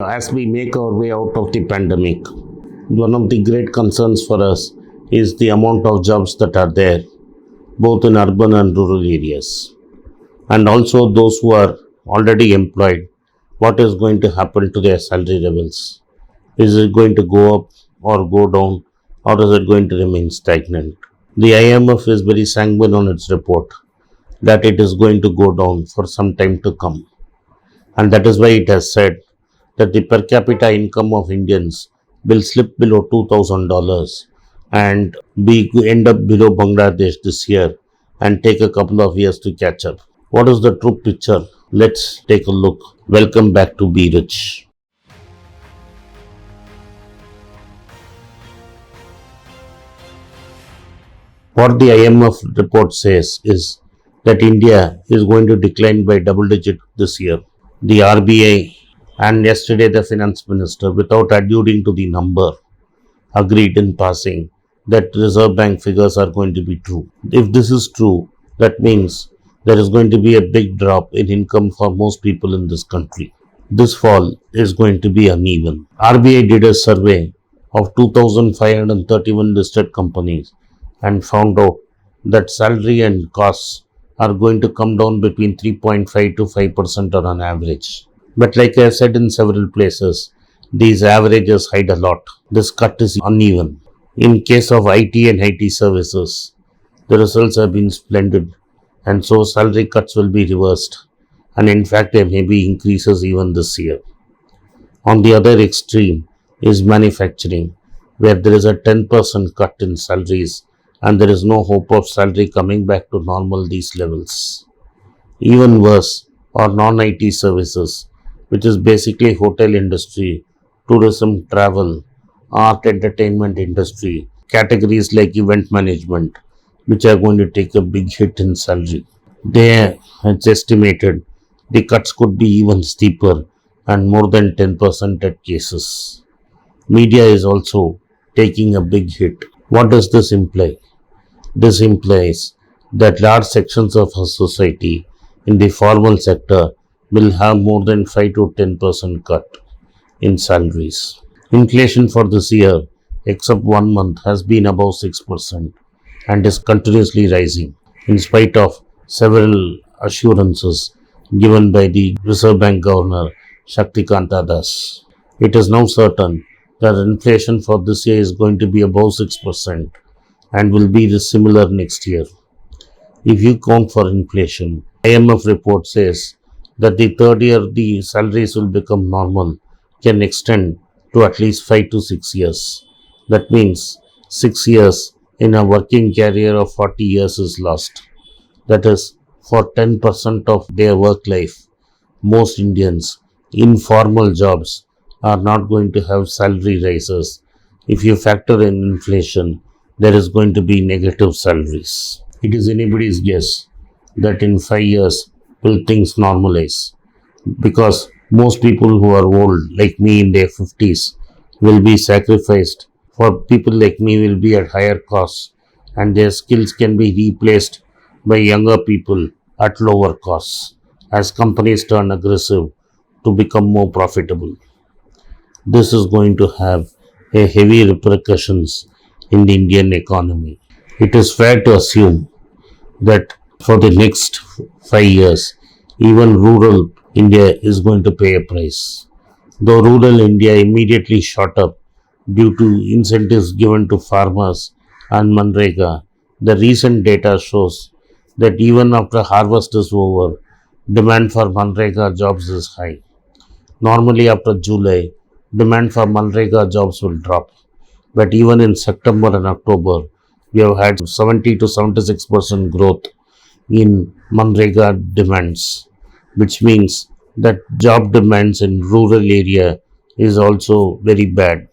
As we make our way out of the pandemic, one of the great concerns for us is the amount of jobs that are there, both in urban and rural areas. And also those who are already employed, what is going to happen to their salary levels? Is it going to go up or go down, or is it going to remain stagnant? The IMF is very sanguine on its report that it is going to go down for some time to come. And that is why it has said that the per capita income of Indians will slip below $2,000 and end up below Bangladesh this year and take a couple of years to catch up. What is the true picture? Let's take a look. Welcome back to Be Rich. What the IMF report says is that India is going to decline by double digit this year. The RBI and yesterday the finance minister, without alluding to the number, agreed in passing that Reserve Bank figures are going to be true. If this is true, that means there is going to be a big drop in income for most people in this country. This fall is going to be uneven. RBI did a survey of 2,531 listed companies and found out that salary and costs are going to come down between 3.5 to 5% on an average. But like I said in several places, these averages hide a lot. This cut is uneven. In case of IT and IT services, the results have been splendid, and so salary cuts will be reversed, and in fact there may be increases even this year. On the other extreme is manufacturing, where there is a 10% cut in salaries and there is no hope of salary coming back to normal these levels. Even worse are non-IT services, which is basically hotel industry, tourism, travel, art, entertainment industry, categories like event management, which are going to take a big hit in salary. There, it's estimated the cuts could be even steeper and more than 10% at cases. Media is also taking a big hit. What does this imply? This implies that large sections of our society in the formal sector will have more than 5 to 10% cut in salaries. Inflation for this year, except 1 month, has been above 6% and is continuously rising in spite of several assurances given by the Reserve Bank Governor Shaktikanta Das. It is now certain that inflation for this year is going to be above 6% and will be similar next year. If you count for inflation, IMF report says that the third year the salaries will become normal can extend to at least 5 to 6 years. That means 6 years in a working career of 40 years is lost. That is, for 10% of their work life, most Indians in formal jobs are not going to have salary rises. If you factor in inflation, there is going to be negative salaries. It is anybody's guess that in 5 years will things normalize, because most people who are old like me in their 50s will be sacrificed for people like me will be at higher costs, and their skills can be replaced by younger people at lower costs as companies turn aggressive to become more profitable. This is going to have a heavy repercussions in the Indian economy. It is fair to assume that for the next 5 years, even rural India is going to pay a price. Though rural India immediately shot up due to incentives given to farmers and Manrega, the recent data shows that even after harvest is over, demand for Manrega jobs is high. Normally after July, demand for Manrega jobs will drop. But even in September and October, we have had 70 to 76% growth in Manrega demands, which means that job demands in rural area is also very bad.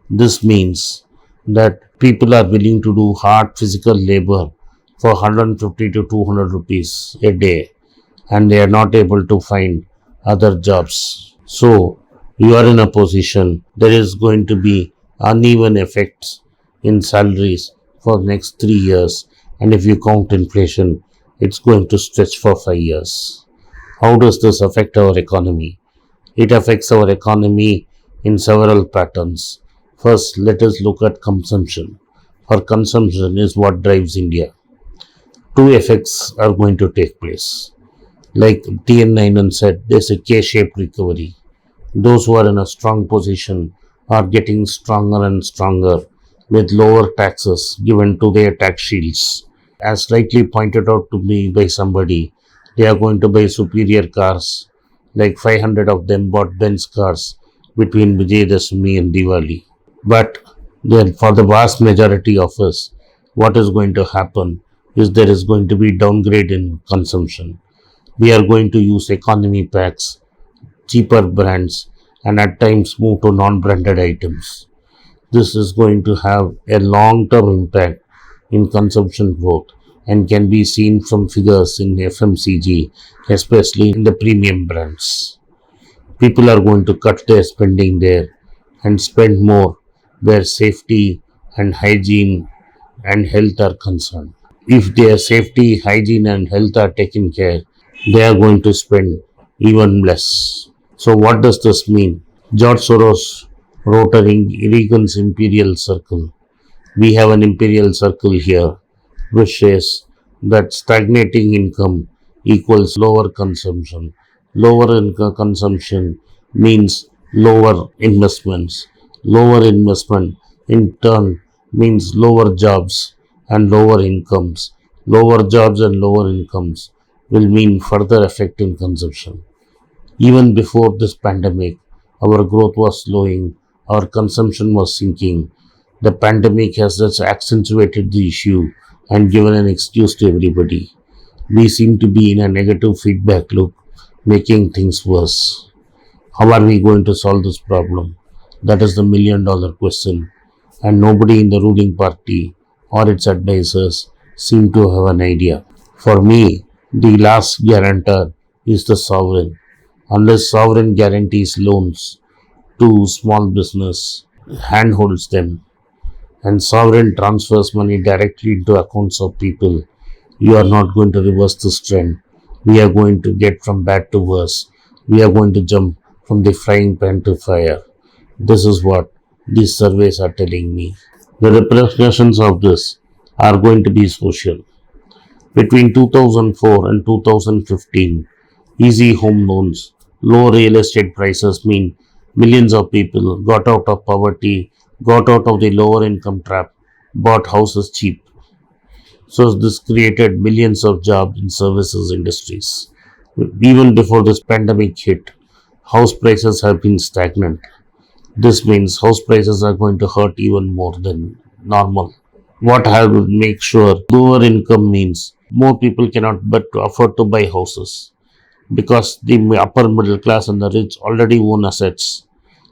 This means that people are willing to do hard physical labor for 150 to 200 rupees a day, and they are not able to find other jobs. So you are in a position there is going to be uneven effects in salaries for next 3 years, and if you count inflation, it's going to stretch for 5 years. How does this affect our economy? It affects our economy in several patterns. First, let us look at consumption. For consumption is what drives India. Two effects are going to take place. Like TN9 said, there's a K-shaped recovery. Those who are in a strong position are getting stronger and stronger with lower taxes given to their tax shields. As rightly pointed out to me by somebody, they are going to buy superior cars, like 500 of them bought Benz cars between Vijayadashami and Diwali. But then, for the vast majority of us, what is going to happen is there is going to be downgrade in consumption. We are going to use economy packs, cheaper brands, and at times move to non-branded items. This is going to have a long-term impact in consumption growth and can be seen from figures in FMCG, especially in the premium brands. People are going to cut their spending there and spend more where safety and hygiene and health are concerned. If their safety, hygiene, and health are taken care, they are going to spend even less. So, what does this mean? George Soros wrote a Reagan's Imperial Circle. We have an Imperial Circle here, which says that stagnating income equals lower consumption. Lower income consumption means lower investments. Lower investment in turn means lower jobs and lower incomes. Lower jobs and lower incomes will mean further effect in consumption. Even before this pandemic, our growth was slowing, our consumption was sinking. The pandemic has just accentuated the issue and given an excuse to everybody. We seem to be in a negative feedback loop, making things worse. How are we going to solve this problem? That is the $1,000,000 question, and nobody in the ruling party or its advisors seem to have an idea. For me, the last guarantor is the sovereign. Unless sovereign guarantees loans to small business, handholds them, and sovereign transfers money directly into accounts of people, you are not going to reverse this trend. We are going to get from bad to worse. We are going to jump from the frying pan to fire. This is what these surveys are telling me. The repercussions of this are going to be social. Between 2004 and 2015, easy home loans, low real estate prices mean millions of people got out of poverty, got out of the lower income trap, bought houses cheap. So this created millions of jobs in services industries. Even before this pandemic hit, house prices have been stagnant. This means house prices are going to hurt even more than normal. What I will make sure lower income means more people cannot but afford to buy houses because the upper middle class and the rich already own assets,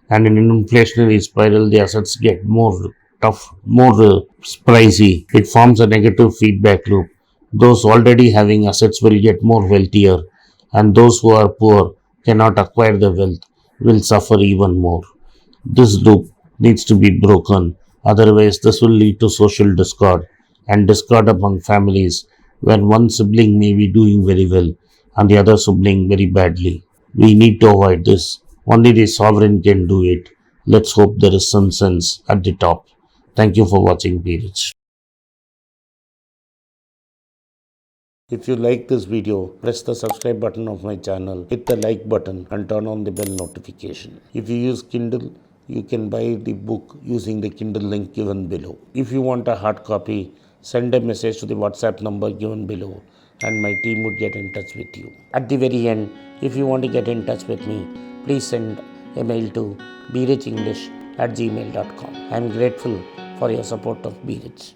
and in an inflationary spiral the assets get more tough, more pricey. It forms a negative feedback loop. Those already having assets will get more wealthier, and those who are poor cannot acquire the wealth will suffer even more. This loop needs to be broken, otherwise, this will lead to social discord and discord among families when one sibling may be doing very well and the other sibling very badly. We need to avoid this. Only the sovereign can do it. Let's hope there is some sense at the top. Thank you for watching, Be Rich. If you like this video, press the subscribe button of my channel, hit the like button and turn on the bell notification. If you use Kindle, you can buy the book using the Kindle link given below. If you want a hard copy, send a message to the WhatsApp number given below and my team would get in touch with you. At the very end, if you want to get in touch with me, please send a mail to berichenglish@gmail.com. I am grateful for your support of Be Rich.